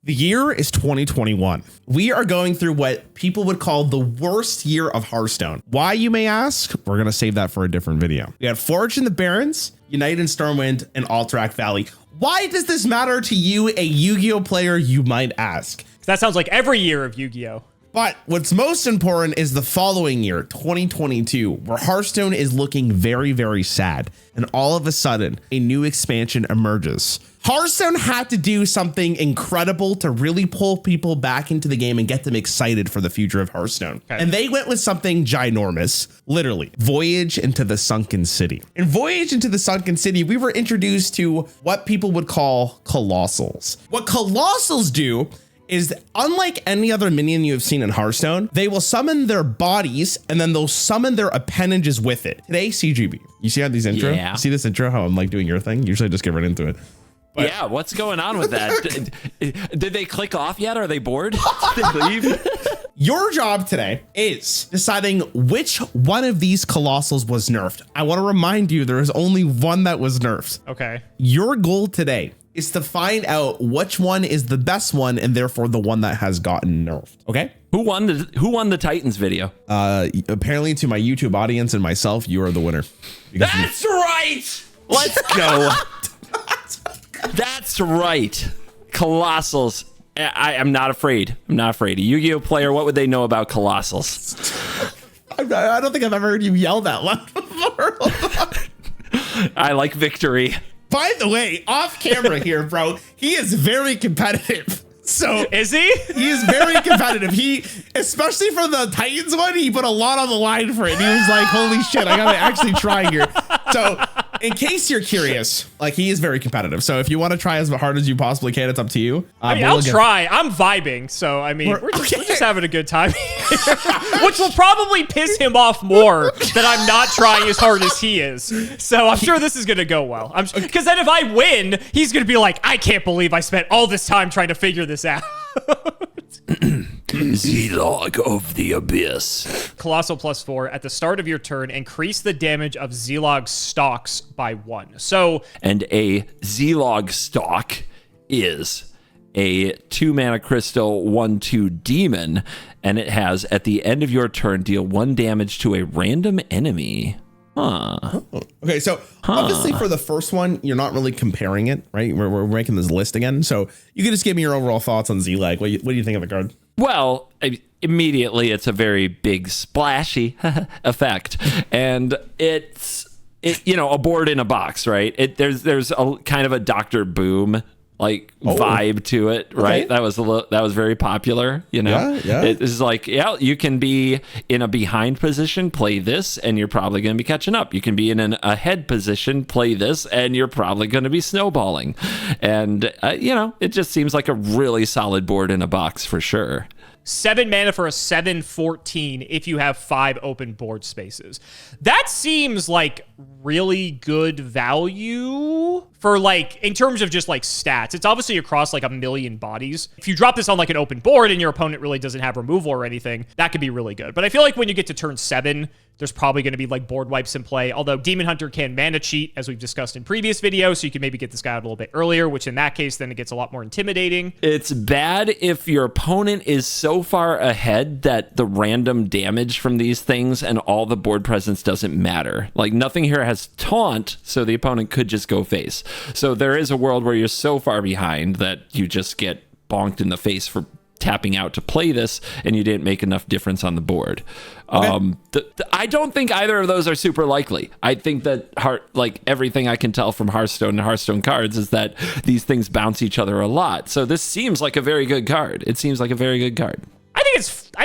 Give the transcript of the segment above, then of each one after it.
The year is 2021. We are going through what people would call the worst year of Hearthstone. Why, you may ask? We're going to save that for a different video. We had Forge in the Barrens, Unite in Stormwind, and Alterac Valley. Why does this matter to you, a Yu-Gi-Oh player, you might ask? That sounds like every year of Yu-Gi-Oh. But what's most important is the following year, 2022, where Hearthstone is looking very, very sad. And all of a sudden, a new expansion emerges. Hearthstone had to do something incredible to really pull people back into the game and get them excited for the future of Hearthstone. Okay. And they went with something ginormous, literally, Voyage into the Sunken City. In Voyage into the Sunken City, we were introduced to what people would call Colossals. What Colossals do is, unlike any other minion you have seen in Hearthstone, they will summon their bodies and then they'll summon their appendages with it. Today, CGB. You see how these intro? Yeah. See this intro, how I'm like doing your thing? Usually I just get right into it. But yeah, what's going on with that? Did they click off yet? Are they bored? Did they leave? Your job today is deciding which one of these Colossals was nerfed. I want to remind you, there is only one that was nerfed. Okay. Your goal today is to find out which one is the best one and therefore the one that has gotten nerfed. Okay. Who won the Titans video? Apparently, to my YouTube audience and myself, you are the winner. That's right. Let's go. That's right. Colossals. I'm not afraid. I'm not afraid. A Yu-Gi-Oh player, what would they know about Colossals? I don't think I've ever heard you yell that loud before. I like victory. By the way, off camera here, bro, he is very competitive. So is he? He is very competitive. He, especially for the Titans one, he put a lot on the line for it. He was like, holy shit, I gotta actually try here. So in case you're curious, like, he is very competitive. So if you want to try as hard as you possibly can, it's up to you. I mean, I'll try. I'm vibing. So, I mean, we're just having a good time, which will probably piss him off more that I'm not trying as hard as he is. So I'm sure this is going to go well. Because then if I win, he's going to be like, I can't believe I spent all this time trying to figure this out. Z-Log of the Abyss. Colossal +4 at the start of your turn, increase the damage of Z-Log stocks by 1. So, and a Z-Log stock is a 2-mana crystal 1/2 demon, and it has, at the end of your turn, deal 1 damage to a random enemy. Huh. Okay, so obviously for the first one, you're not really comparing it, right? We're making this list again. So you can just give me your overall thoughts on Z-Lag. What do you think of the card? Well, immediately it's a very big splashy effect, and it's a board in a box, right? There's a kind of a Dr. Boom vibe to it, right? Okay. That was very popular, Yeah. It's like, you can be in a behind position, play this, and you're probably going to be catching up. You can be in an ahead position, play this, and you're probably going to be snowballing. And it just seems like a really solid board in a box for sure. 7 mana for a 7/14 if you have 5 open board spaces. That seems like really good value for, like, in terms of just like stats. It's obviously across like a million bodies. If you drop this on like an open board and your opponent really doesn't have removal or anything, that could be really good. But I feel like when you get to turn 7, there's probably going to be like board wipes in play. Although Demon Hunter can mana cheat, as we've discussed in previous videos, so you can maybe get this guy out a little bit earlier, which in that case, then it gets a lot more intimidating. It's bad if your opponent is so far ahead that the random damage from these things and all the board presence doesn't matter. Like, nothing here has taunt, so the opponent could just go face. So there is a world where you're so far behind that you just get bonked in the face for tapping out to play this, and you didn't make enough difference on the board. Okay. I don't think either of those are super likely. I think that everything I can tell from Hearthstone and Hearthstone cards is that these things bounce each other a lot. So this seems like a very good card. It seems like a very good card. I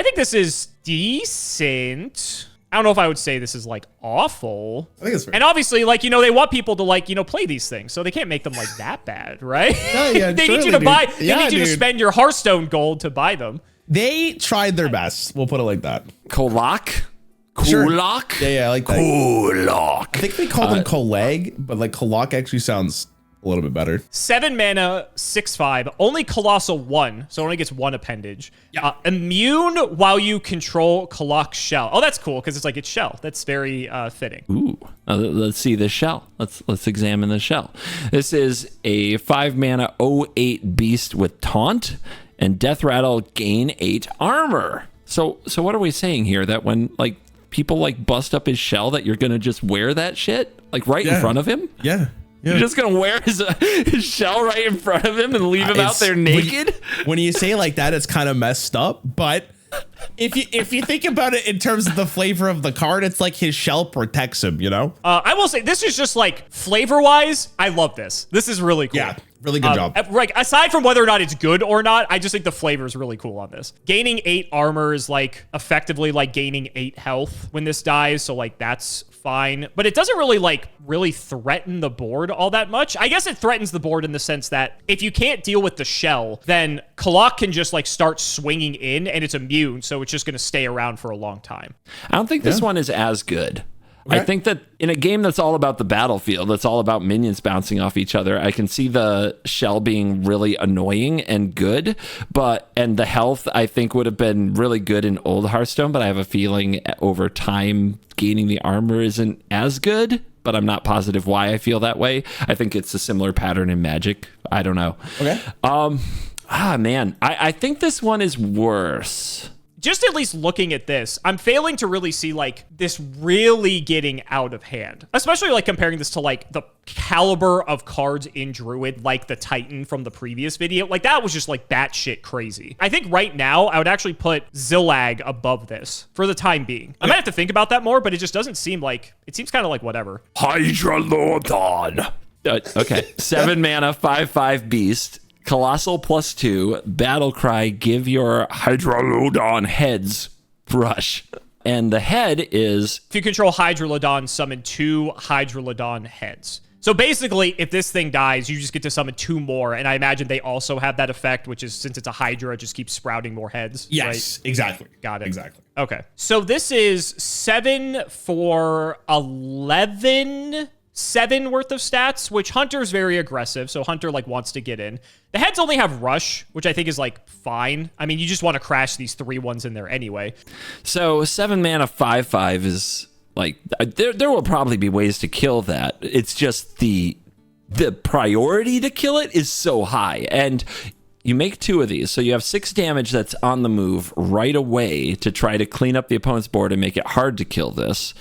think this is decent. I don't know if I would say this is like awful. I think it's fair. And obviously, like, they want people to play these things, so they can't make them like that bad, right? Yeah, they need you to buy. They need you to spend your Hearthstone gold to buy them. They tried their best. We'll put it like that. Kolak? Sure. Kulak? Yeah, I like that. Kulak. I think they call them Kolag, but like Kolak actually sounds a little bit better. 7 mana, 6/5, only Colossal 1, so it only gets 1 appendage. Yeah. Immune while you control Kalak's shell. Oh, that's cool, because it's like its shell. That's very fitting. Ooh, let's see the shell. Let's examine the shell. This is a 5 mana 08 beast with taunt and death rattle, gain 8 armor. So what are we saying here? That when like people like bust up his shell, that you're gonna just wear that shit like right in front of him? Yeah. You're just gonna wear his shell right in front of him and leave him out there naked? When you say it like that, it's kind of messed up. But if you think about it in terms of the flavor of the card, it's like his shell protects him, you know? I will say, this is just like flavor-wise, I love this. This is really cool. Yeah, really good job. Like, aside from whether or not it's good or not, I just think the flavor is really cool on this. Gaining 8 armor is like effectively like gaining 8 health when this dies, so like that's fine. But it doesn't really threaten the board all that much. I guess it threatens the board in the sense that if you can't deal with the shell, then Kalak can just like start swinging in and it's immune, so it's just going to stay around for a long time. I don't think this one is as good. Okay. I think that in a game that's all about the battlefield, that's all about minions bouncing off each other, I can see the shell being really annoying and good, and the health I think would have been really good in old Hearthstone, but I have a feeling over time gaining the armor isn't as good, but I'm not positive why I feel that way. I think it's a similar pattern in Magic. I don't know. Okay. Man, I think this one is worse. Just at least looking at this, I'm failing to really see like this really getting out of hand, especially like comparing this to like the caliber of cards in Druid, like the Titan from the previous video. Like that was just like batshit crazy. I think right now I would actually put Zillag above this for the time being. I might have to think about that more, but it just doesn't seem like, it seems kind of like whatever. Hydron. Okay. 7 mana, 5/5 beast. Colossal +2, Battlecry, give your Hydrolodon heads brush. And the head is... If you control Hydrolodon, summon 2 Hydrolodon heads. So basically, if this thing dies, you just get to summon 2 more, and I imagine they also have that effect, which is, since it's a Hydra, it just keeps sprouting more heads. Yes, right? exactly. Got it. Exactly. Okay. So this is 7 for 11... 7 worth of stats, which Hunter's very aggressive, so Hunter like wants to get in. The heads only have Rush, which I think is like fine. I mean, you just want to crash these 3 ones in there anyway. So 7 mana 5/5 is like there will probably be ways to kill that. It's just the priority to kill it is so high, and you make 2 of these, so you have 6 damage that's on the move right away to try to clean up the opponent's board and make it hard to kill this.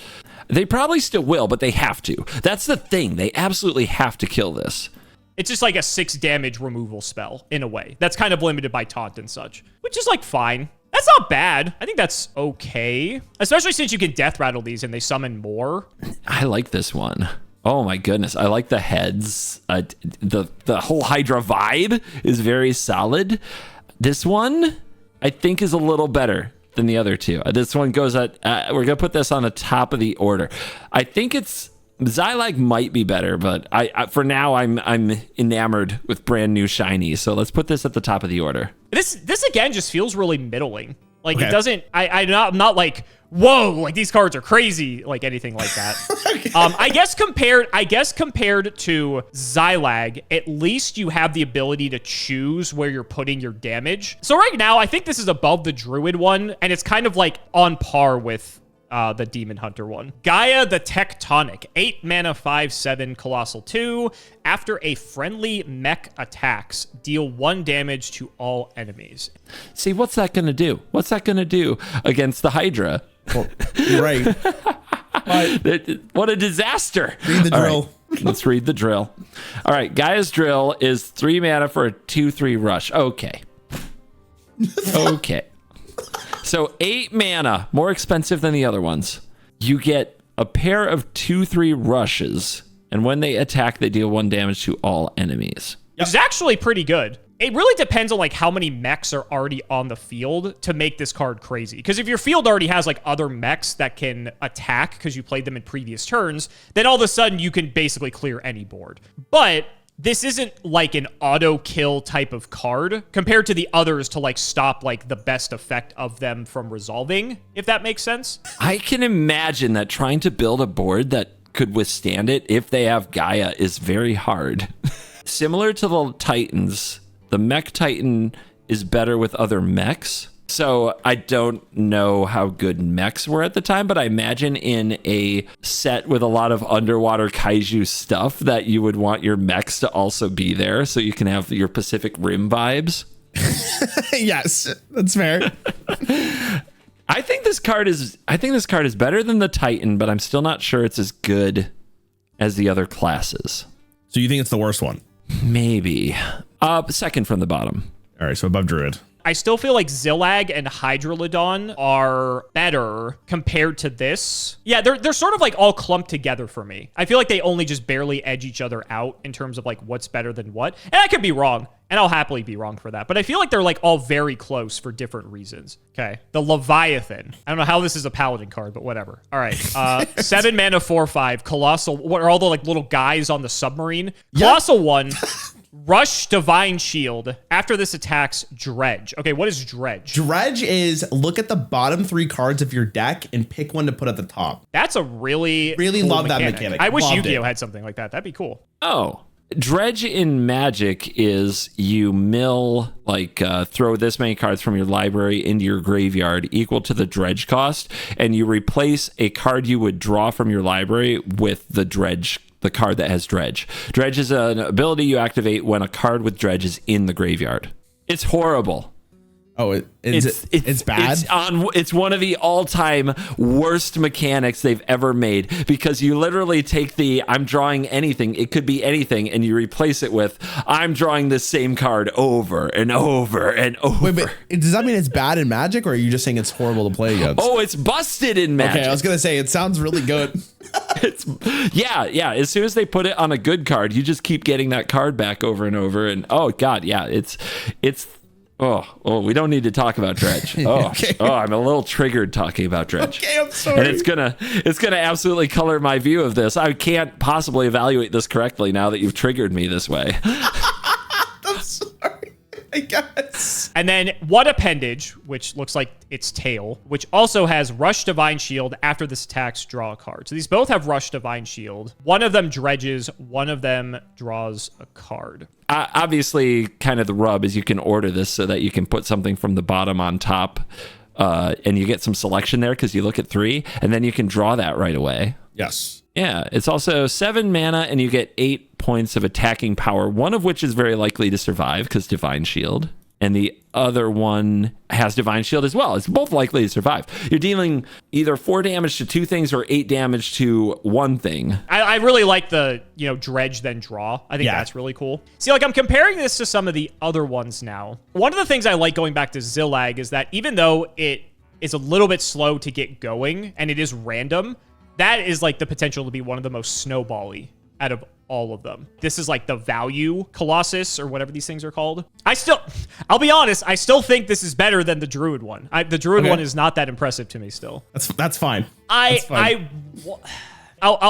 They probably still will, but they have to. That's the thing. They absolutely have to kill this. It's just like a 6 damage removal spell, in a way. That's kind of limited by taunt and such, which is like fine. That's not bad. I think that's okay. Especially since you can death rattle these and they summon more. I like this one. Oh my goodness. I like the heads. The whole Hydra vibe is very solid. This one, I think, is a little better than the other 2. This one goes at, we're going to put this on the top of the order. I think Zillag might be better, but I for now, I'm enamored with brand new shiny. So let's put this at the top of the order. This again just feels really middling. Like Okay. it doesn't, I'm not like, whoa, like these cards are crazy, like anything like that. Okay. I guess compared to Zillag, at least you have the ability to choose where you're putting your damage. So right now, I think this is above the Druid one, and it's kind of like on par with the Demon Hunter one. Gaia the Tectonic, 8 mana 5/7 Colossal 2. After a friendly mech attacks, deal 1 damage to all enemies. See, what's that going to do? What's that going to do against the Hydra? Well, you're right. What a disaster. Read the drill. Right, let's read the drill. All right, Gaia's drill is 3 mana for a 2/3 rush. Okay. Okay. So 8 mana, more expensive than the other ones. You get a pair of 2/3 rushes, and when they attack, they deal 1 damage to all enemies. Which is actually pretty good. It really depends on like how many mechs are already on the field to make this card crazy. Because if your field already has like other mechs that can attack because you played them in previous turns, then all of a sudden you can basically clear any board. But this isn't like an auto kill type of card compared to the others to like stop like the best effect of them from resolving, if that makes sense. I can imagine that trying to build a board that could withstand it if they have Gaia is very hard. Similar to the Titans, the Mech Titan is better with other mechs. So I don't know how good mechs were at the time, but I imagine in a set with a lot of underwater kaiju stuff that you would want your mechs to also be there so you can have your Pacific Rim vibes. Yes, that's fair. I think this card is better than the Titan, but I'm still not sure it's as good as the other classes. So you think it's the worst one? Maybe. Second from the bottom. All right, so above Druid. I still feel like Zillag and Hydrolodon are better compared to this. Yeah, they're sort of like all clumped together for me. I feel like they only just barely edge each other out in terms of like what's better than what. And I could be wrong, and I'll happily be wrong for that. But I feel like they're like all very close for different reasons. Okay, the Leviathan. I don't know how this is a Paladin card, but whatever. All right, 7 mana, 4/5, Colossal. What are all the like little guys on the submarine? Colossal 1. Rush Divine Shield. After this attacks, Dredge. Okay, what is Dredge? Dredge is look at the bottom 3 cards of your deck and pick one to put at the top. That's a really cool love mechanic. that mechanic. I wish Loved Yu-Gi-Oh it. had something like that. That'd be cool. Oh, Dredge in Magic is you mill, like throw this many cards from your library into your graveyard equal to the Dredge cost, and you replace a card you would draw from your library with the Dredge, the card that has Dredge. Dredge is an ability you activate when a card with Dredge is in the graveyard. It's horrible. Oh, it's bad? It's one of the all-time worst mechanics they've ever made, because you literally take the I'm drawing anything, it could be anything, and you replace it with I'm drawing this same card over and over and over. Wait, but does that mean it's bad in Magic, or are you just saying it's horrible to play against? Oh, it's busted in Magic. Okay, I was going to say, it sounds really good. Yeah. As soon as they put it on a good card, you just keep getting that card back over and over. And oh god, yeah, it's. Oh, we don't need to talk about Dredge. Okay. I'm a little triggered talking about Dredge. Okay, I'm sorry. And it's gonna absolutely color my view of this. I can't possibly evaluate this correctly now that you've triggered me this way. I'm sorry, I guess. And then one appendage, which looks like its tail, which also has Rush Divine Shield. After this attacks, draw a card. So these both have Rush Divine Shield. One of them dredges, one of them draws a card. Obviously, kind of the rub is you can order this so that you can put something from the bottom on top, and you get some selection there because you look at 3, and then you can draw that right away. Yes. Yeah, it's also 7 mana, and you get 8 points of attacking power, one of which is very likely to survive because Divine Shield, and the other one has Divine Shield as well. It's both likely to survive. You're dealing either 4 damage to 2 things or 8 damage to 1 thing. I really like the, dredge then draw. I think that's really cool. See, like I'm comparing this to some of the other ones now. One of the things I like going back to Zillag is that even though it is a little bit slow to get going and it is random, that is like the potential to be one of the most snowbally out of all of them. This is like the value Colossus or whatever these things are called. I'll be honest, I still think this is better than the Druid one. The Druid one is not that impressive to me still. That's fine. I'll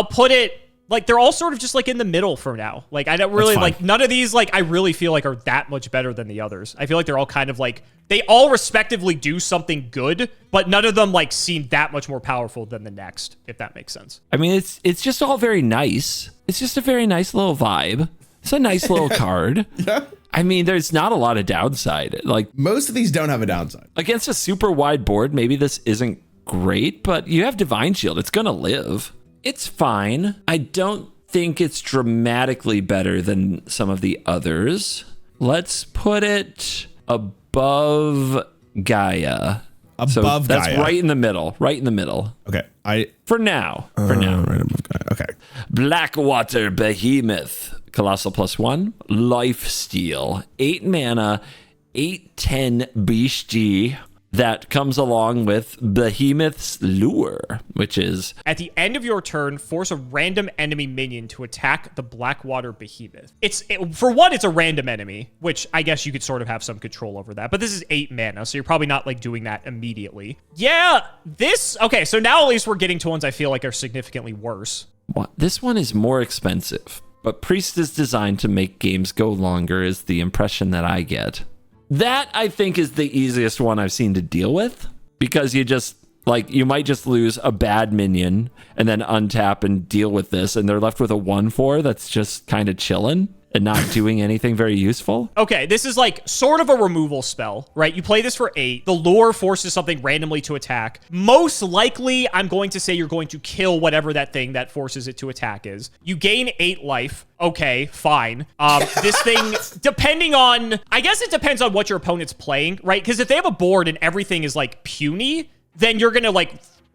put it like they're all sort of just like in the middle for now. Like I don't really like none of these like I really feel like are that much better than the others. I feel like they're all kind of like they all respectively do something good, but none of them like seem that much more powerful than the next, if that makes sense. I mean, it's just all very nice. It's just a very nice little vibe. It's a nice little card. Yeah. I mean, there's not a lot of downside. Like most of these don't have a downside. Against a super wide board, maybe this isn't great, but you have Divine Shield. It's going to live. It's fine. I don't think it's dramatically better than some of the others. Let's put it above Gaia. Above Gaia. That's right in the middle. Right in the middle. Okay. For now. Right above Gaia. Okay. Blackwater Behemoth. Colossal +1. Lifesteal. 8 mana. 8/10 BG. That comes along with Behemoth's Lure, which is... At the end of your turn, force a random enemy minion to attack the Blackwater Behemoth. For one, it's a random enemy, which I guess you could sort of have some control over that. But this is 8 mana, so you're probably not like doing that immediately. Yeah, okay, so now at least we're getting to ones I feel like are significantly worse. This one is more expensive, but Priest is designed to make games go longer is the impression that I get. That, I think, is the easiest one I've seen to deal with, because you might just lose a bad minion and then untap and deal with this, and they're left with a 1/4 that's just kind of chilling. and not doing anything very useful. Okay, this is like sort of a removal spell, right? You play this for 8. The lure forces something randomly to attack. Most likely, I'm going to say you're going to kill whatever that thing that forces it to attack is. You gain 8 life. Okay, fine. This thing, depending on, I guess it depends on what your opponent's playing, right? Because if they have a board and everything is like puny, then you're going to like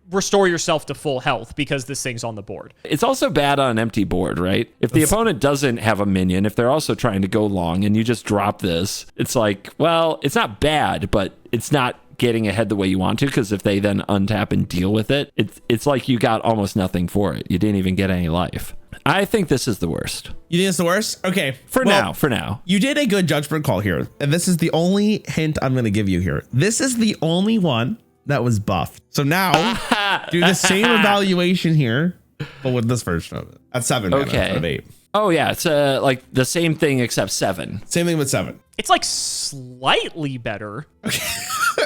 restore yourself to full health because this thing's on the board. It's also bad on an empty board, right? If the opponent doesn't have a minion, if they're also trying to go long and you just drop this, it's like, well, it's not bad, but it's not getting ahead the way you want to, because if they then untap and deal with it, it's like you got almost nothing for it. You didn't even get any life. I think this is the worst. You think it's the worst? Okay. For now. You did a good judgment call here. And this is the only hint I'm going to give you here. This is the only one that was buffed. So now do the same evaluation here, but with this version of it. At 7 mana out of 8. Oh yeah, it's like the same thing except 7. Same thing with 7. It's like slightly better.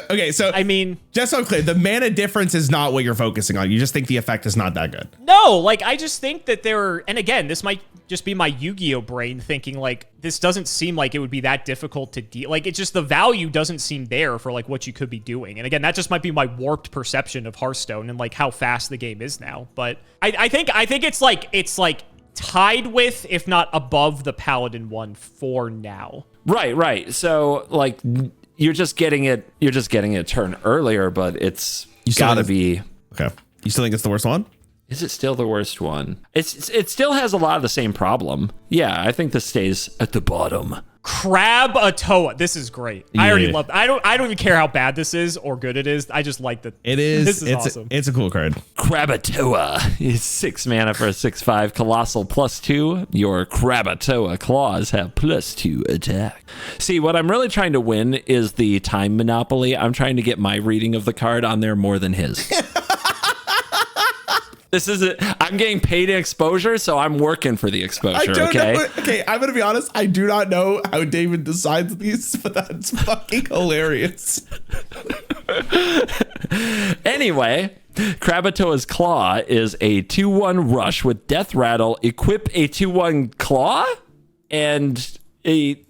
Okay, so I mean, just so I'm clear, the mana difference is not what you're focusing on. You just think the effect is not that good. No, like I just think that and again, this might just be my Yu-Gi-Oh brain thinking like this doesn't seem like it would be that difficult to deal. Like it's just the value doesn't seem there for like what you could be doing. And again, that just might be my warped perception of Hearthstone and like how fast the game is now. But I think it's like tied with, if not above, the Paladin one for now. Right. So like you're just getting it a turn earlier, but it's gotta be okay. You still think it's the worst one? Is it still the worst one? It still has a lot of the same problem. Yeah, I think this stays at the bottom. Krabat Toa. This is great. Yeah. I already love it. I don't even care how bad this is or good it is. I just like that. It is. This is awesome. It's a cool card. Krabat Toa is 6 mana for a 6/5 colossal +2. Your Krabat Toa claws have +2 attack. See, what I'm really trying to win is the time monopoly. I'm trying to get my reading of the card on there more than his. This is it. I'm getting paid exposure, so I'm working for the exposure. Okay, I'm gonna be honest. I do not know how David decides these, but that's fucking hilarious. Anyway, Krabat Toa's Claw is a 2/1 rush with Death Rattle. Equip a 2/1 Claw and a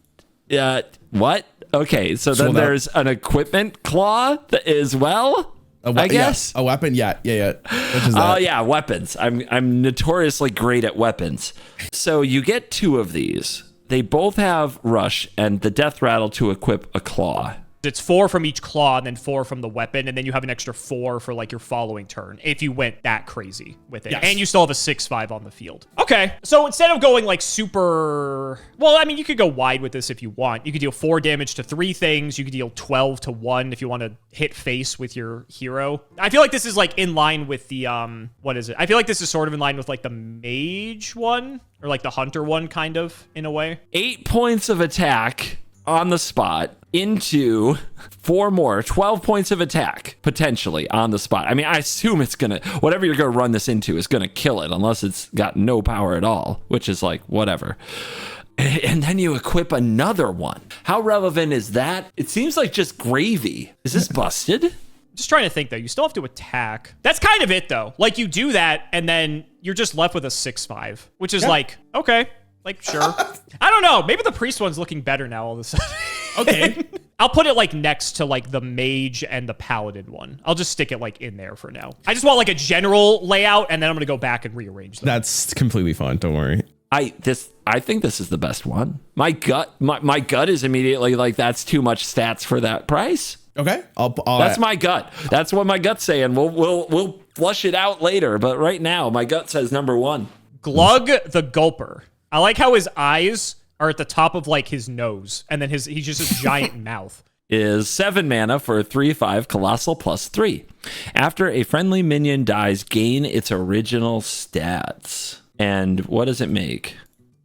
what? Okay, so then there's an equipment claw as well. I guess a weapon. Yeah. Which is that? Oh yeah, weapons. I'm notoriously great at weapons. So you get 2 of these. They both have rush and the death rattle to equip a claw. It's 4 from each claw and then 4 from the weapon, and then you have an extra 4 for like your following turn if you went that crazy with it. Yes. And you still have a 6/5 on the field. Okay, so instead of going like super, well, I mean, you could go wide with this if you want. You could deal 4 damage to 3 things. You could deal 12 to 1 if you want to hit face with your hero. I feel like this is like in line with the what is it? I feel like this is sort of in line with like the mage one or like the hunter one, kind of in a way. 8 points of attack on the spot into 4 more, 12 points of attack potentially on the spot. I mean, I assume it's gonna, whatever you're gonna run this into is gonna kill it unless it's got no power at all, which is like whatever. And then you equip another one. How relevant is that? It seems like just gravy. Is this busted? Just trying to think though, you still have to attack. That's kind of it though. Like you do that and then you're just left with a 6/5, which is like, okay. Like, sure. I don't know. Maybe the priest one's looking better now all of a sudden. Okay. I'll put it like next to like the mage and the paladin one. I'll just stick it like in there for now. I just want like a general layout and then I'm going to go back and rearrange them. That's completely fine. Don't worry. I think this is the best one. My gut is immediately like, that's too much stats for that price. Okay. That's my gut. That's what my gut's saying. We'll flush it out later. But right now, my gut says number 1. Glug the Gulper. I like how his eyes are at the top of like his nose, and then he's just a giant mouth. Is 7 mana for a 3/5 colossal +3. After a friendly minion dies, gain its original stats. And what does it make?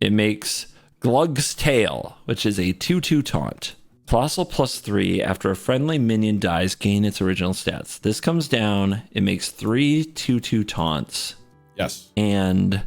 It makes Glugs Tail, which is a 2/2 taunt. Colossal +3. After a friendly minion dies, gain its original stats. This comes down. It makes 3 2/2 taunts. Yes. And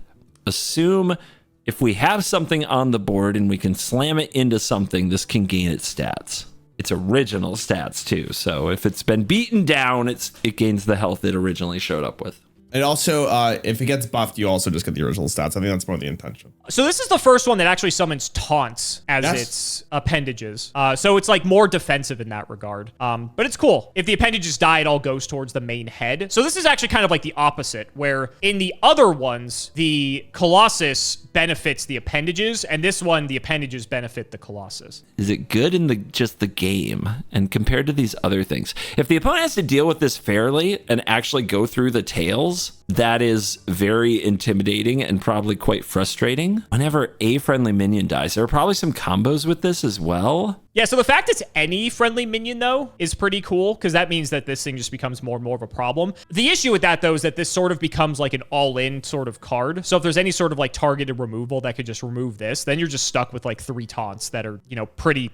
assume if we have something on the board and we can slam it into something, this can gain its stats. Its original stats too. So if it's been beaten down, it gains the health it originally showed up with. It also, if it gets buffed, you also just get the original stats. I think that's more the intention. So this is the first one that actually summons taunts as its appendages. So it's like more defensive in that regard. But it's cool. If the appendages die, it all goes towards the main head. So this is actually kind of like the opposite, where in the other ones, the Colossus benefits the appendages, and this one, the appendages benefit the Colossus. Is it good in just the game? And compared to these other things, if the opponent has to deal with this fairly and actually go through the tails, that is very intimidating and probably quite frustrating. Whenever a friendly minion dies, there are probably some combos with this as well. Yeah, so the fact it's any friendly minion, though, is pretty cool, because that means that this thing just becomes more and more of a problem. The issue with that, though, is that this sort of becomes like an all-in sort of card. So if there's any sort of like targeted removal that could just remove this, then you're just stuck with like 3 taunts that are, pretty,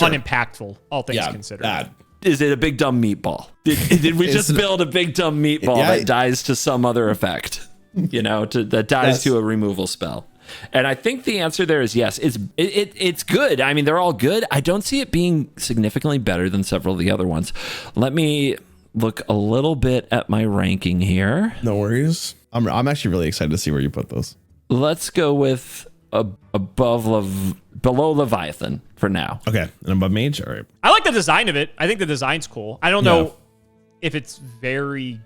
unimpactful, all things considered. Bad. Is it a big dumb meatball? Did we just build a big dumb meatball that dies to some other effect? That dies to a removal spell. And I think the answer there is yes. It's good. I mean, they're all good. I don't see it being significantly better than several of the other ones. Let me look a little bit at my ranking here. No worries. I'm actually really excited to see where you put those. Let's go with below Leviathan for now. Okay, and above Mage. All right. I like the design of it. I think the design's cool. I don't know if it's very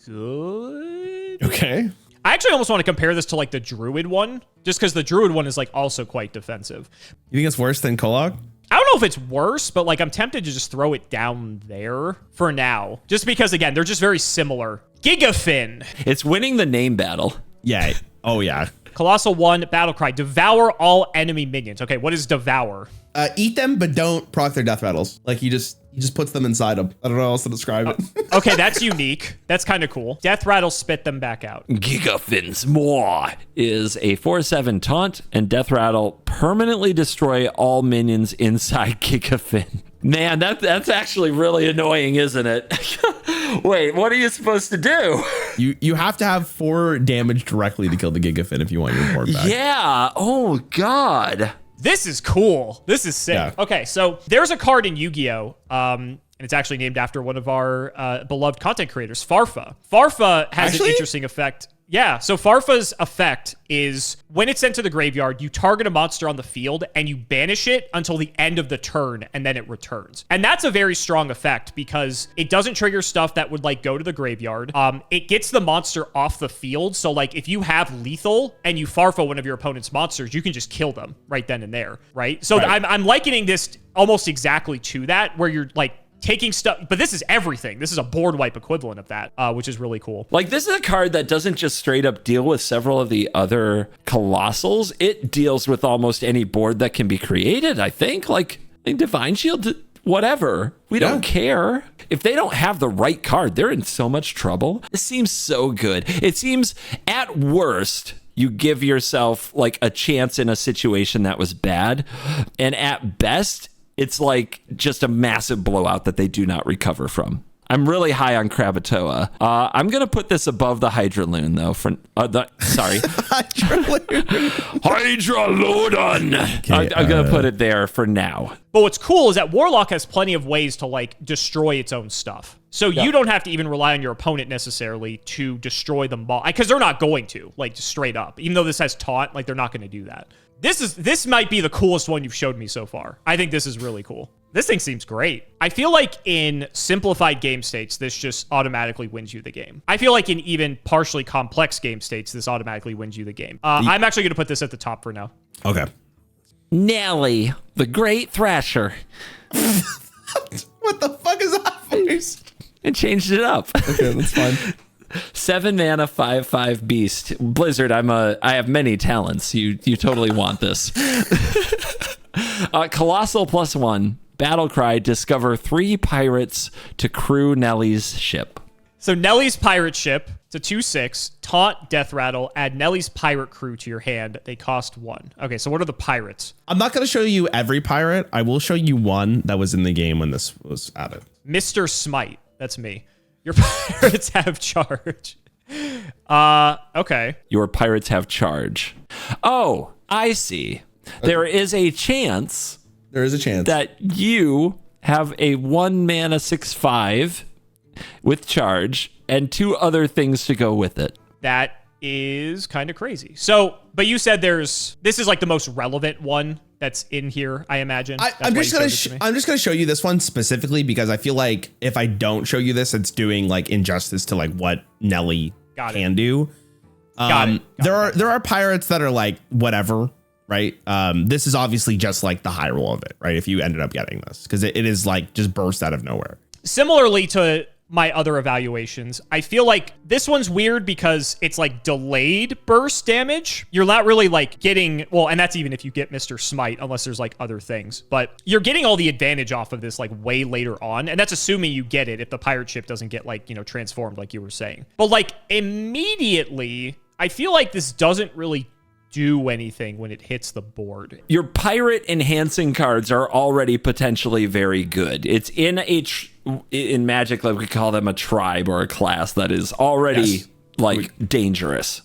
good. Okay. I actually almost want to compare this to like the Druid one, just because the Druid one is like also quite defensive. You think it's worse than Kolok? I don't know if it's worse, but like I'm tempted to just throw it down there for now, just because again they're just very similar. Gigafin. It's winning the name battle. Yeah. Oh yeah. Colossal 1, Battlecry. Devour all enemy minions. Okay, what is Devour? Eat them, but don't proc their death rattles. Like he just puts them inside them. I don't know how else to describe it. Okay, that's unique. That's kind of cool. Death rattle, spit them back out. Gigafins More is a 4/7 taunt, and Death Rattle permanently destroy all minions inside Gigafin. Man, that's actually really annoying, isn't it? Wait, what are you supposed to do? You have to have 4 damage directly to kill the Gigafin if you want your board back. Yeah. Oh God. This is cool. This is sick. Yeah. Okay, so there's a card in Yu-Gi-Oh! And it's actually named after one of our beloved content creators, Farfa. Farfa has an interesting effect. Yeah, so Farfa's effect is when it's sent to the graveyard, you target a monster on the field and you banish it until the end of the turn and then it returns. And that's a very strong effect because it doesn't trigger stuff that would like go to the graveyard. It gets the monster off the field. So like if you have lethal and you Farfa one of your opponent's monsters, you can just kill them right then and there, right? So right. I'm likening this almost exactly to that where you're like, taking stuff, but this is everything. This is a board wipe equivalent of that, which is really cool. Like this is a card that doesn't just straight up deal with several of the other colossals. It deals with almost any board that can be created, I think. Like Divine Shield, whatever. We don't care. If they don't have the right card, they're in so much trouble. It seems so good. It seems at worst, you give yourself like a chance in a situation that was bad. And at best, it's like just a massive blowout that they do not recover from. I'm really high on Krabat Toa. I'm going to put this above the Hydron though. Sorry. Hydron. Okay, I'm going to put it there for now. But what's cool is that Warlock has plenty of ways to like destroy its own stuff. So you don't have to even rely on your opponent necessarily to destroy them all. Because they're not going to, like straight up. Even though this has taunt, like they're not going to do that. This might be the coolest one you've showed me so far. I think this is really cool. This thing seems great. I feel like in simplified game states, this just automatically wins you the game. I feel like in even partially complex game states, this automatically wins you the game. I'm actually going to put this at the top for now. Okay. Nelly, the Great Thrasher. What the fuck is that voice? It changed it up. Okay, that's fine. 7 mana, 5/5 beast. Blizzard, I have many talents. You totally want this. Colossal +1. Battlecry, discover 3 pirates to crew Nelly's ship. So Nelly's pirate ship, it's a 2/6, taunt, death rattle, add Nelly's pirate crew to your hand. They cost 1. Okay, so what are the pirates? I'm not going to show you every pirate. I will show you one that was in the game when this was added. Mr. Smite, that's me. Your pirates have charge. Okay. Your pirates have charge. Oh, I see. Okay. There is a chance that you have a 1 mana 6/5 with charge and 2 other things to go with it. That is kind of crazy. So, but you said this is like the most relevant one that's in here, I imagine. I'm just gonna show you this one specifically because I feel like if I don't show you this, it's doing like injustice to like what Nelly can do. There are pirates that are like whatever, right? This is obviously just like the high roll of it, right? If you ended up getting this, because it is like just burst out of nowhere. Similarly to my other evaluations, I feel like this one's weird because it's like delayed burst damage. You're not really like getting, well, and that's even if you get Mr. Smite, unless there's like other things, but you're getting all the advantage off of this like way later on. And that's assuming you get it if the pirate ship doesn't get like, you know, transformed like you were saying. But like immediately, I feel like this doesn't really do anything when it hits the board. Your pirate enhancing cards are already potentially very good. It's in in Magic, like we call them a tribe or a class that is already dangerous.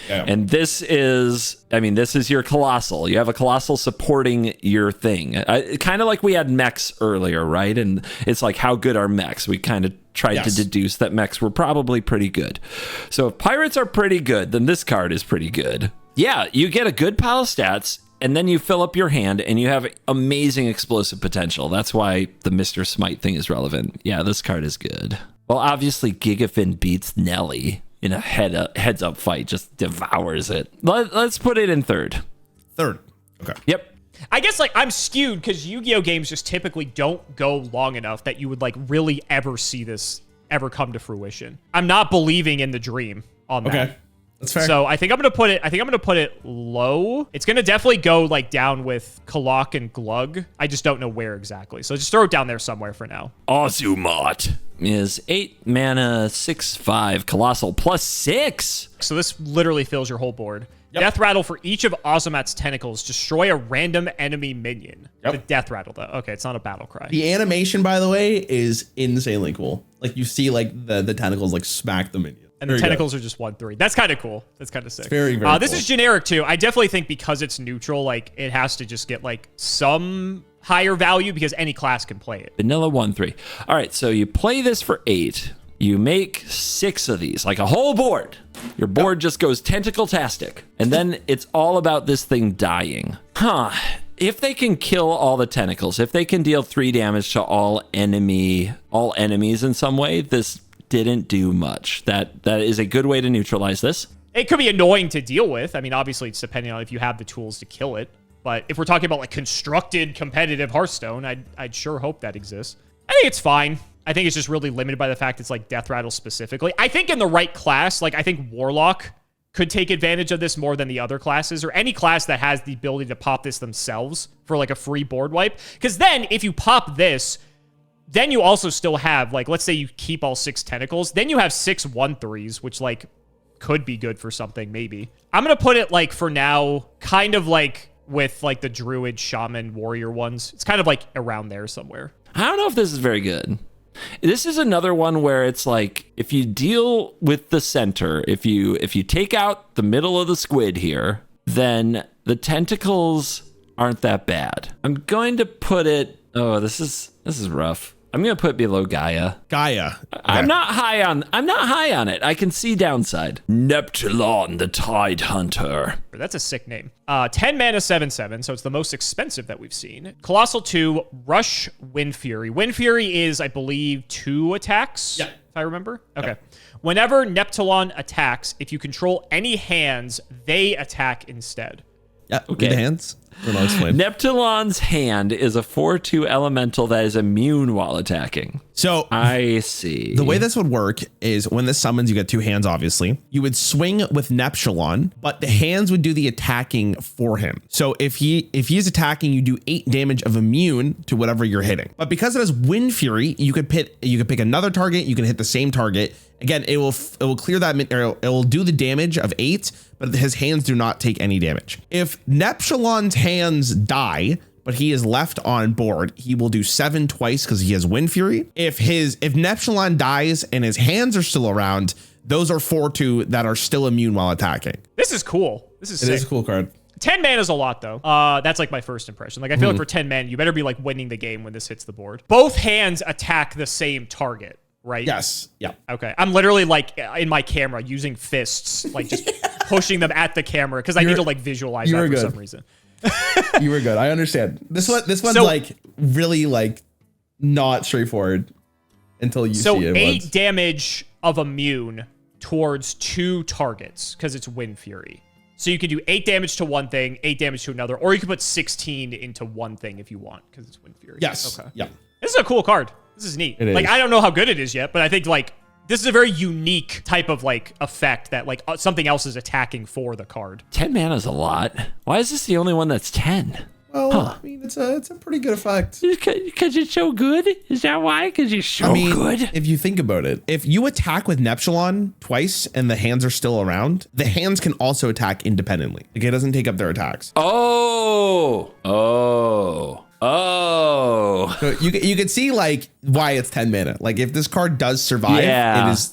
Yeah. And this is your Colossal. You have a Colossal supporting your thing. Kind of like we had mechs earlier, right? And it's like, how good are mechs? We kind of tried to deduce that mechs were probably pretty good. So if pirates are pretty good, then this card is pretty good. Yeah, you get a good pile of stats, and then you fill up your hand, and you have amazing explosive potential. That's why the Mr. Smite thing is relevant. Yeah, this card is good. Well, obviously, Gigafin beats Nelly in a heads-up fight, just devours it. Let's put it in third. Third. Okay. Yep. I guess like I'm skewed because Yu-Gi-Oh games just typically don't go long enough that you would like really ever see this ever come to fruition. I'm not believing in the dream on that. Okay. That's fair. So I think I'm gonna put it low. It's gonna definitely go like down with Kalak and Glug. I just don't know where exactly. So just throw it down there somewhere for now. Azumot is 8 mana, 6/5, Colossal +6. So this literally fills your whole board. Yep. Death Rattle for each of Azumot's tentacles. Destroy a random enemy minion. Yep. The Death Rattle though. Okay, it's not a battle cry. The animation, by the way, is insanely cool. Like you see like the tentacles like smack the minion. And the tentacles are just 1/3. That's kind of cool. That's kind of sick. It's very, very This cool. is generic too. I definitely think because it's neutral, like it has to just get like some higher value because any class can play it. Vanilla 1/3. All right, so you play this for 8. You make 6 of these, like a whole board. Your board just goes tentacle-tastic. And then it's all about this thing dying. If they can kill all the tentacles, if they can deal 3 damage to all enemies in some way, this didn't do much. That is a good way to neutralize this. It could be annoying to deal with. I mean, obviously it's depending on if you have the tools to kill it. But if we're talking about like constructed competitive Hearthstone, I'd sure hope that exists. I think it's fine. I think it's just really limited by the fact it's like Death Rattle specifically. I think in the right class, like I think Warlock could take advantage of this more than the other classes, or any class that has the ability to pop this themselves for like a free board wipe. Because then if you pop this, then you also still have, like, let's say you keep all 6 tentacles, then you have 6 1/3s, which, like, could be good for something, maybe. I'm going to put it, like, for now, kind of like with, like, the Druid, Shaman, Warrior ones. It's kind of, like, around there somewhere. I don't know if this is very good. This is another one where it's like, if you deal with the center, if you take out the middle of the squid here, then the tentacles aren't that bad. I'm going to put it... Oh, this is rough. I'm going to put below Gaia. Gaia. Okay. I'm not high on it. I can see downside. Neptulon, the Tide Hunter. That's a sick name. 10 mana, 7/7, so it's the most expensive that we've seen. Colossal 2, Rush, Wind Fury. Wind Fury is, I believe, 2 attacks, if I remember. Okay. Yep. Whenever Neptulon attacks, if you control any hands, they attack instead. Yeah, okay. The hands. Neptulon's hand is a 4/2 elemental that is immune while attacking. So I see. The way this would work is when this summons, you get 2 hands, obviously. You would swing with Neptulon, but the hands would do the attacking for him. So if he's attacking, you do 8 damage of immune to whatever you're hitting. But because it has Wind Fury, you could pick another target, you can hit the same target. Again, it will clear that, it will do the damage of 8, but his hands do not take any damage. If Neptulon's hands die, but he is left on board, he will do 7 twice because he has Wind Fury. If Neptulon dies and his hands are still around, those are 4/2 that are still immune while attacking. This is cool. This is sick. It is a cool card. 10 mana is a lot, though. That's like my first impression. Like, I feel like for 10 mana, you better be like winning the game when this hits the board. Both hands attack the same target. right? Yes. Yeah. Okay. I'm literally like in my camera using fists, like just pushing them at the camera because I need to like visualize that for some reason. You were good. I understand. This one's like really like not straightforward until you see it. So 8 damage of immune towards 2 targets because it's Wind Fury. So you can do 8 damage to one thing, 8 damage to another, or you can put 16 into one thing if you want because it's Wind Fury. Yes. Okay. Yeah. This is a cool card. This is neat. Like, I don't know how good it is yet, but I think like this is a very unique type of like effect that like something else is attacking for the card. 10 mana is a lot. Why is this the only one that's 10? Well, I mean, it's a pretty good effect. Because it's so good? Is that why? Because you're so good? If you think about it, if you attack with Neptulon twice and the hands are still around, the hands can also attack independently. Like, it doesn't take up their attacks. Oh. So you can see like why it's 10 mana. Like if this card does survive,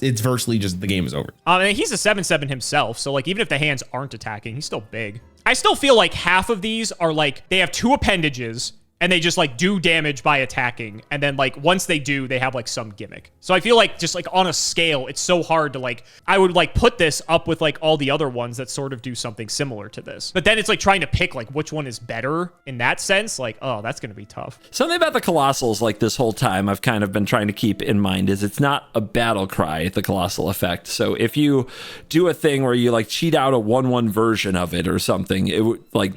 it's virtually just the game is over. And he's a 7/7 himself, so like even if the hands aren't attacking, he's still big. I still feel like half of these are like they have 2 appendages and they just like do damage by attacking, and then like once they do, they have like some gimmick. So I feel like just like on a scale, it's so hard to like, I would like put this up with like all the other ones that sort of do something similar to this. But then it's like trying to pick like which one is better in that sense. Like, oh, that's going to be tough. Something about the Colossals like this whole time I've kind of been trying to keep in mind is it's not a battle cry, the Colossal effect. So if you do a thing where you like cheat out a 1/1 version of it or something, it would like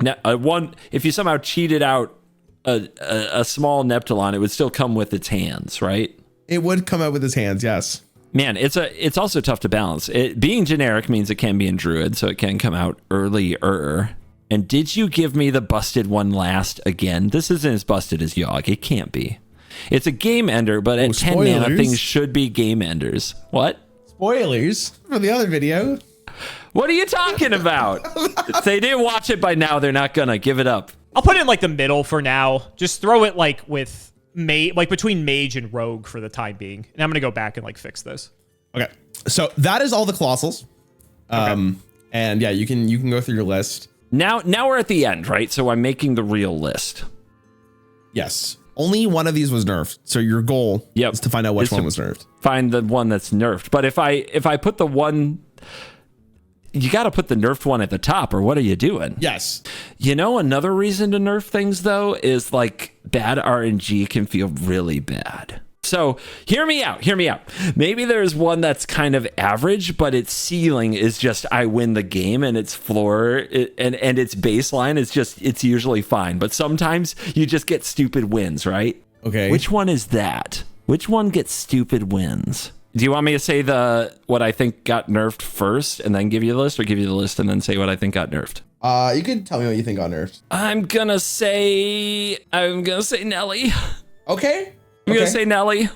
if you somehow cheated out a small Neptulon, it would still come with its hands, right? It would come out with his hands, yes. Man, it's also tough to balance. It being generic means it can be in Druid, so it can come out earlier. And did you give me the busted one last again? This isn't as busted as Yogg. It can't be. It's a game ender, but at 10 mana, things should be game enders. What? Spoilers for the other video. What are you talking about? If they didn't watch it by now, they're not gonna. Give it up. I'll put it in like the middle for now. Just throw it like with like between Mage and Rogue for the time being. And I'm going to go back and like fix this. Okay. So that is all the Colossals. And yeah, you can go through your list. Now we're at the end, right? So I'm making the real list. Yes. Only one of these was nerfed. So your goal is to find out which one was nerfed. Find the one that's nerfed. But if I put the one, you got to put the nerfed one at the top, or what are you doing? Yes. You know, another reason to nerf things, though, is like bad RNG can feel really bad. So hear me out. Maybe there's one that's kind of average, but its ceiling is just I win the game, and its floor and its baseline is just it's usually fine. But sometimes you just get stupid wins, right? Okay. Which one is that? Which one gets stupid wins? Do you want me to say what I think got nerfed first and then give you the list, or give you the list and then say what I think got nerfed? You can tell me what you think got nerfed. I'm gonna say Nelly. Okay. I'm gonna say Nelly.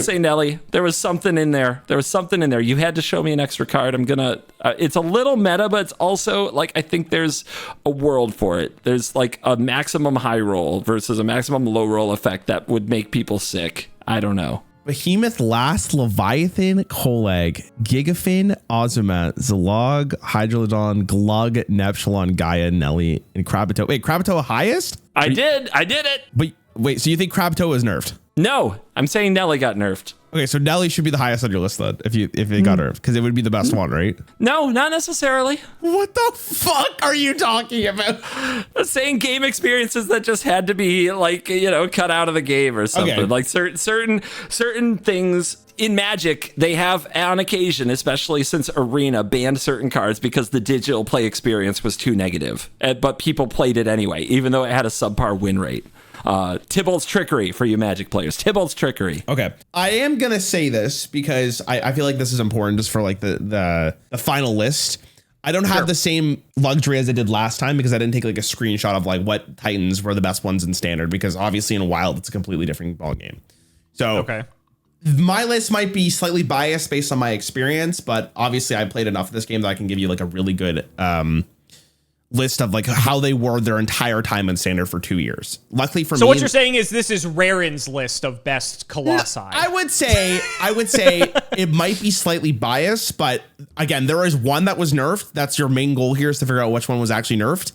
Say Nelly. There was something in there. You had to show me an extra card. I'm gonna. It's a little meta, but it's also like I think there's a world for it. There's like a maximum high roll versus a maximum low roll effect that would make people sick. I don't know. Behemoth, Last, Leviathan, Kolag, Gigafin, Ozumat, Zalog, Hydron, Glug, Neptulon, Gaia, Nelly, and Krabat Toa. Wait, Krabat Toa highest? I did it. But wait, so you think Krabat Toa is nerfed? No, I'm saying Nelly got nerfed. Okay, so Nelly should be the highest on your list then, if it got nerfed, because it would be the best one, right? No, not necessarily. What the fuck are you talking about? I'm saying game experiences that just had to be like, cut out of the game or something. Okay. Like certain things in Magic, they have on occasion, especially since Arena banned certain cards because the digital play experience was too negative. But people played it anyway, even though it had a subpar win rate. Tybalt's Trickery for you Magic players. Tybalt's Trickery. Okay. I am going to say this because I feel like this is important just for like the final list. I don't have the same luxury as I did last time because I didn't take like a screenshot of like what Titans were the best ones in Standard, because obviously in Wild it's a completely different ball game. So my list might be slightly biased based on my experience, but obviously I played enough of this game that I can give you like a really good list of like how they were their entire time in Standard for 2 years. Luckily for me. So what you're saying is this is Rarran's list of best Colossi. I would say it might be slightly biased, but again, there is one that was nerfed. That's your main goal here, is to figure out which one was actually nerfed.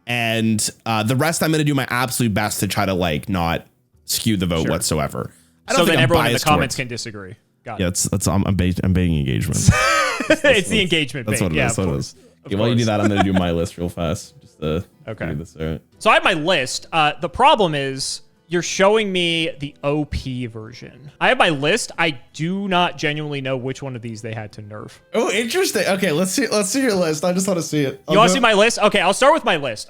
And the rest, I'm going to do my absolute best to try to like not skew the vote whatsoever. So then everyone in the comments can disagree. Got Yeah, I'm baiting engagement. It's the engagement That's bait. what it Yeah, is. That's what it is. Okay, while you do that, I'm gonna do my list real fast. Just Okay. do this out. So I have my list. The problem is you're showing me the OP version. I have my list. I do not genuinely know which one of these they had to nerf. Oh, interesting. Okay, let's see your list. I just want to see it. You want to see my list? Okay, I'll start with my list.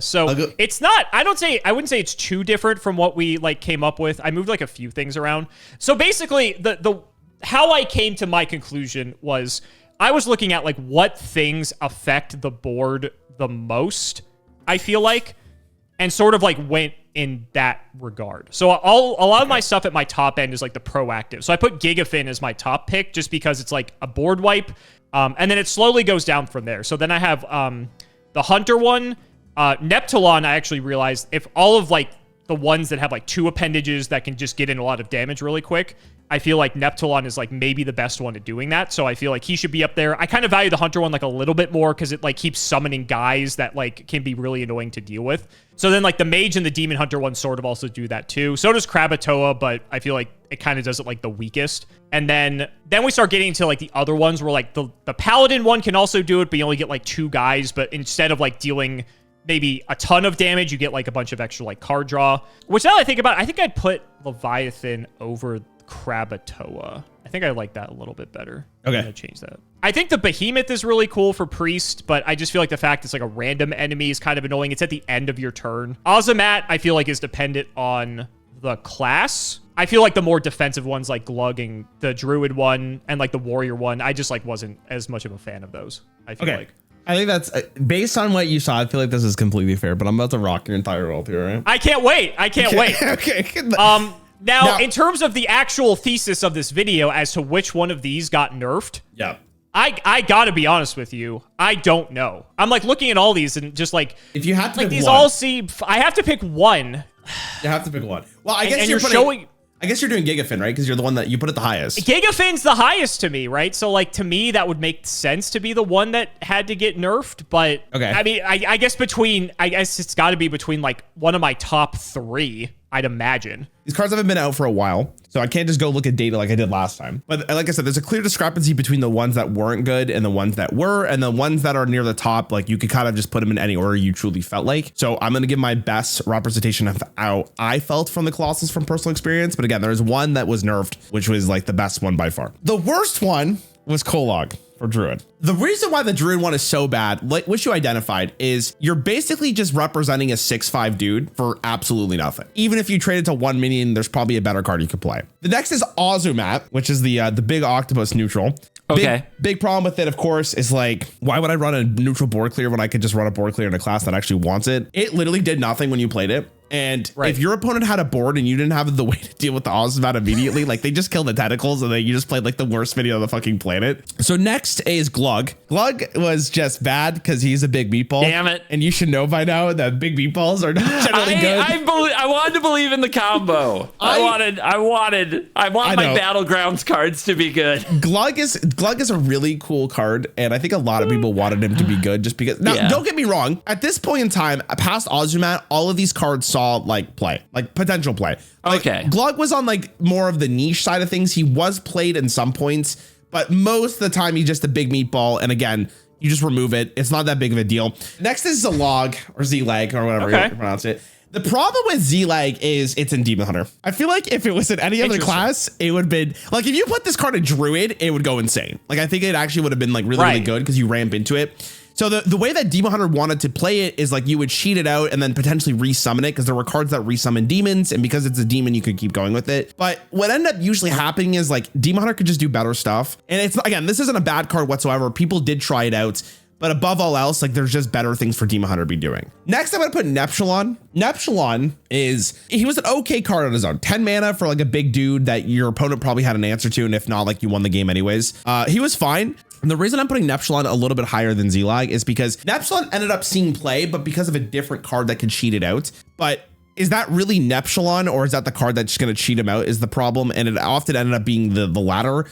So go. it's not, I wouldn't say it's too different from what we like came up with. I moved like a few things around. So basically the how I came to my conclusion was I was looking at like what things affect the board the most, I feel like, and sort of like went in that regard. So a lot of my stuff at my top end is like the proactive. So I put Gigafin as my top pick just because it's like a board wipe. And then it slowly goes down from there. So then I have the Hunter one. Neptulon, I actually realized if all of like the ones that have like 2 appendages that can just get in a lot of damage really quick, I feel like Neptulon is like maybe the best one at doing that. So I feel like he should be up there. I kind of value the Hunter one like a little bit more because it like keeps summoning guys that like can be really annoying to deal with. So then like the Mage and the Demon Hunter one sort of also do that too. So does Krabat Toa, but I feel like it kind of does it like the weakest. And then we start getting into like the other ones where like the Paladin one can also do it, but you only get like 2 guys. But instead of like dealing maybe a ton of damage, you get like a bunch of extra like card draw. Which now that I think about it, I think I'd put Leviathan over Krabat Toa. I think I like that a little bit better. Okay. I'm gonna change that. I think the Behemoth is really cool for Priest, but I just feel like the fact it's like a random enemy is kind of annoying. It's at the end of your turn. Ozamat, I feel like, is dependent on the class. I feel like the more defensive ones like Glug and the Druid one and like the Warrior one, I just like wasn't as much of a fan of those. I feel like. I think that's based on what you saw. I feel like this is completely fair, but I'm about to rock your entire world here, right? I can't wait. Okay. Now, in terms of the actual thesis of this video as to which one of these got nerfed, yeah, I gotta be honest with you. I don't know. I'm like looking at all these and just like, if you have to like pick these one, all seem. I have to pick one. You have to pick one. Well, I guess And you're you're putting, showing. I guess you're doing Gigafin, right? Because you're the one that you put it the highest. Gigafin's the highest to me, right? So like to me, that would make sense to be the one that had to get nerfed. But okay, I mean, I guess it's got to be between like one of my top 3. I'd imagine. These cards haven't been out for a while, so I can't just go look at data like I did last time. But like I said, there's a clear discrepancy between the ones that weren't good and the ones that were, and the ones that are near the top. Like you could kind of just put them in any order you truly felt like. So I'm going to give my best representation of how I felt from the Colossus from personal experience. But again, there's one that was nerfed, which was like the best one by far. The worst one was Kolog for Druid. The reason why the Druid one is so bad, like which you identified, is you're basically just representing a 6/5 dude for absolutely nothing. Even if you trade it to 1 minion, there's probably a better card you could play. The next is Ozumat, which is the big octopus neutral. Okay. Big problem with it, of course, is like, why would I run a neutral board clear when I could just run a board clear in a class that actually wants it? It literally did nothing when you played it. And if your opponent had a board and you didn't have the way to deal with the Ozumat immediately, like they just killed the tentacles and then you just played like the worst video on the fucking planet. So next is Glug. Glug was just bad because he's a big meatball. Damn it. And you should know by now that big meatballs are not generally good. I wanted to believe in the combo. I want my Battlegrounds cards to be good. Glug is a really cool card, and I think a lot of people wanted him to be good just because. Now, don't get me wrong. At this point in time, past Ozumat, all of these cards saw like potential play. Like, okay. Glug was on like more of the niche side of things. He was played in some points, but most of the time he's just a big meatball. And again, you just remove it. It's not that big of a deal. Next is Zalog or Z-Lag or whatever you pronounce it. The problem with Z-Lag is it's in Demon Hunter. I feel like if it was in any other class, it would have been like, if you put this card in Druid, it would go insane. Like, I think it actually would have been like really good because you ramp into it. So the way that Demon Hunter wanted to play it is like you would cheat it out and then potentially resummon it because there were cards that resummon demons, and because it's a demon, you could keep going with it. But what ended up usually happening is like Demon Hunter could just do better stuff. And it's, again, this isn't a bad card whatsoever. People did try it out. But above all else, like there's just better things for Demon Hunter to be doing. Next, I'm going to put Neptulon. Neptulon he was an okay card on his own. 10 mana for like a big dude that your opponent probably had an answer to. And if not, like you won the game anyways. He was fine. And the reason I'm putting Neptulon a little bit higher than Z-Lag is because Neptulon ended up seeing play, but because of a different card that could cheat it out. But is that really Neptulon, or is that the card that's just going to cheat him out is the problem? And it often ended up being the latter.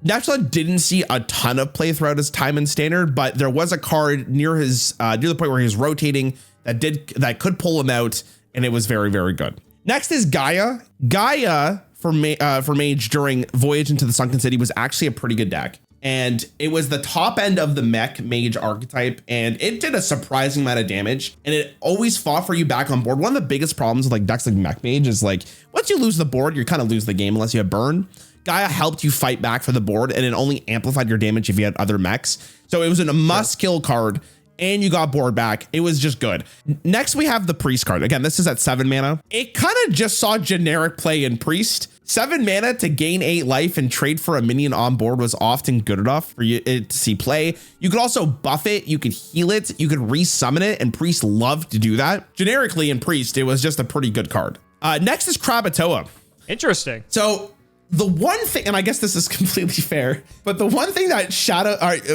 Neptulon didn't see a ton of play throughout his time in Standard, but there was a card near the point where he was rotating that could pull him out, and it was very, very good. Next is Gaia. Gaia, for Mage during Voyage into the Sunken City was actually a pretty good deck. And it was the top end of the mech Mage archetype, and it did a surprising amount of damage, and it always fought for you back on board. One of the biggest problems with like decks like Mech Mage is like, once you lose the board, you kind of lose the game unless you have burn. Gaia helped you fight back for the board, and it only amplified your damage if you had other mechs. So it was a must kill card, and you got board back. It was just good. Next, we have the Priest card. Again, this is at 7 mana. It kind of just saw generic play in Priest. 7 mana to gain 8 life and trade for a minion on board was often good enough for you to see play. You could also buff it. You could heal it. You could resummon it, and Priest loved to do that. Generically in Priest, it was just a pretty good card. Next is Krabat Toa. Interesting. So the one thing, and I guess this is completely fair, but the one thing that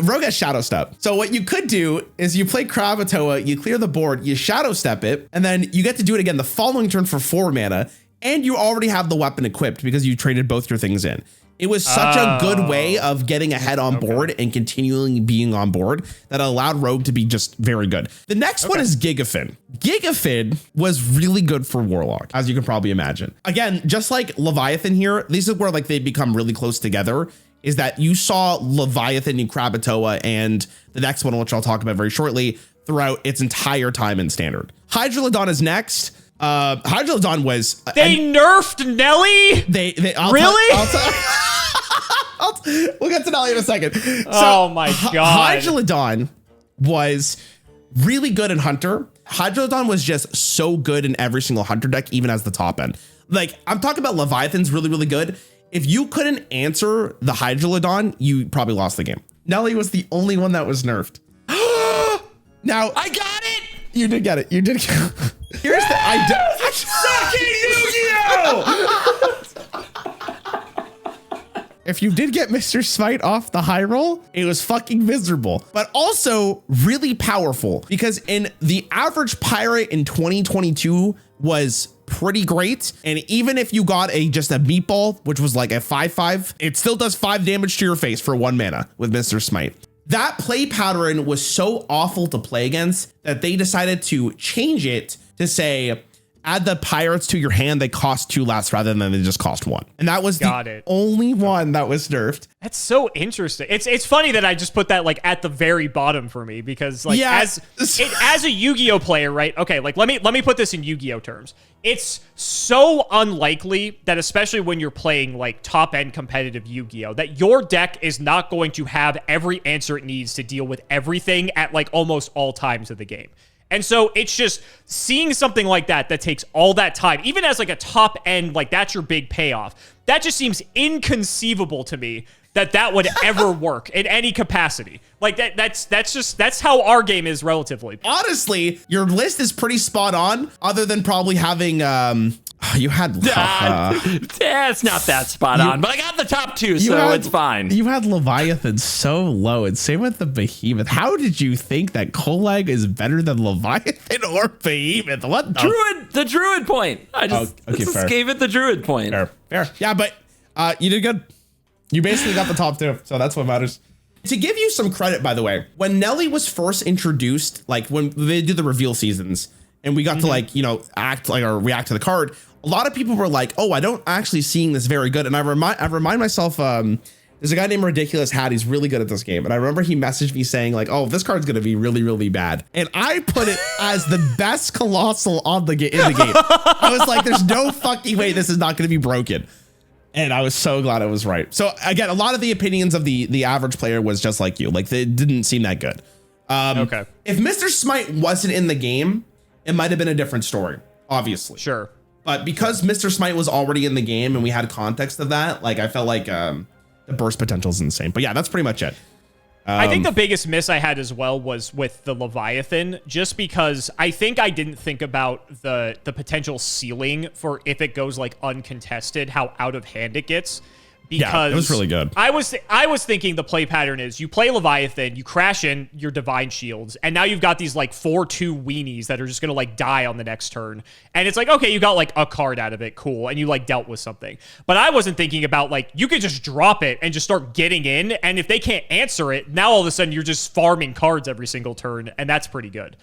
Rogue has Shadow Step. So what you could do is you play Krabat Toa, you clear the board, you Shadow Step it, and then you get to do it again the following turn for 4 mana. And you already have the weapon equipped because you traded both your things in. It was such a good way of getting ahead on board and continually being on board that allowed Rogue to be just very good. The next one is Gigafin. Gigafin was really good for Warlock, as you can probably imagine. Again, just like Leviathan here, this is where like they become really close together, is that you saw Leviathan and Krabat Toa and the next one, which I'll talk about very shortly, throughout its entire time in Standard. Hydron is next. Hydron was they nerfed Nelly. We'll get to Nelly in a second. Oh my god. Hydron was really good in Hunter. Hydron was just so good in every single Hunter deck, even as the top end. Like, I'm talking about Leviathan's really, really good. If you couldn't answer the Hydron, you probably lost the game. Nelly was the only one that was nerfed. Now I got it. You did get it. You did get it. Here's the Yu-Gi-Oh! If you did get Mr. Smite off the high roll, it was fucking miserable, but also really powerful because in the average pirate in 2022 was pretty great. And even if you got just a meatball, which was like a 5/5, it still does 5 damage to your face for 1 mana with Mr. Smite. That play pattern was so awful to play against that they decided to change it to say, add the pirates to your hand, they cost 2 less rather than they just cost 1. And that was the only one that was nerfed. That's so interesting. It's funny that I just put that like at the very bottom for me because like as a Yu-Gi-Oh player, right? Okay, like let me put this in Yu-Gi-Oh terms. It's so unlikely that especially when you're playing like top end competitive Yu-Gi-Oh that your deck is not going to have every answer it needs to deal with everything at like almost all times of the game. And so it's just seeing something like that takes all that time, even as like a top end, like that's your big payoff. That just seems inconceivable to me that would ever work in any capacity. Like that's how our game is relatively. Honestly, your list is pretty spot on other than probably having, you had it's not that spot on, but I got the top 2, so it's fine. You had Leviathan so low, and same with the Behemoth. How did you think that Kolag is better than Leviathan or Behemoth? What the Druid point. I just gave it the Druid point. Fair. Yeah, but you did good. You basically got the top 2, so that's what matters. To give you some credit, by the way, when Nelly was first introduced, like when they did the reveal seasons, and we got to like, you know, act like or react to the card, a lot of people were like, oh, I don't actually seeing this very good. And I remind myself, there's a guy named Ridiculous Hat. He's really good at this game. And I remember he messaged me saying like, oh, this card's going to be really, really bad. And I put it as the best Colossal in the game. I was like, there's no fucking way this is not going to be broken. And I was so glad I was right. So again, a lot of the opinions of the average player was just like you, like they didn't seem that good. Okay. If Mr. Smite wasn't in the game, it might have been a different story, obviously. Sure. But because Mr. Smite was already in the game and we had context of that, like I felt like the burst potential is insane. But yeah, that's pretty much it. I think the biggest miss I had as well was with the Leviathan, just because I think I didn't think about the potential ceiling for if it goes like uncontested, how out of hand it gets. Because it was really good. I was thinking the play pattern is you play Leviathan, you crash in your Divine Shields, and now you've got these like 4/2 weenies that are just gonna like die on the next turn. And it's like, okay, you got like a card out of it, cool, and you like dealt with something. But I wasn't thinking about like you could just drop it and just start getting in, and if they can't answer it, now all of a sudden you're just farming cards every single turn, and that's pretty good.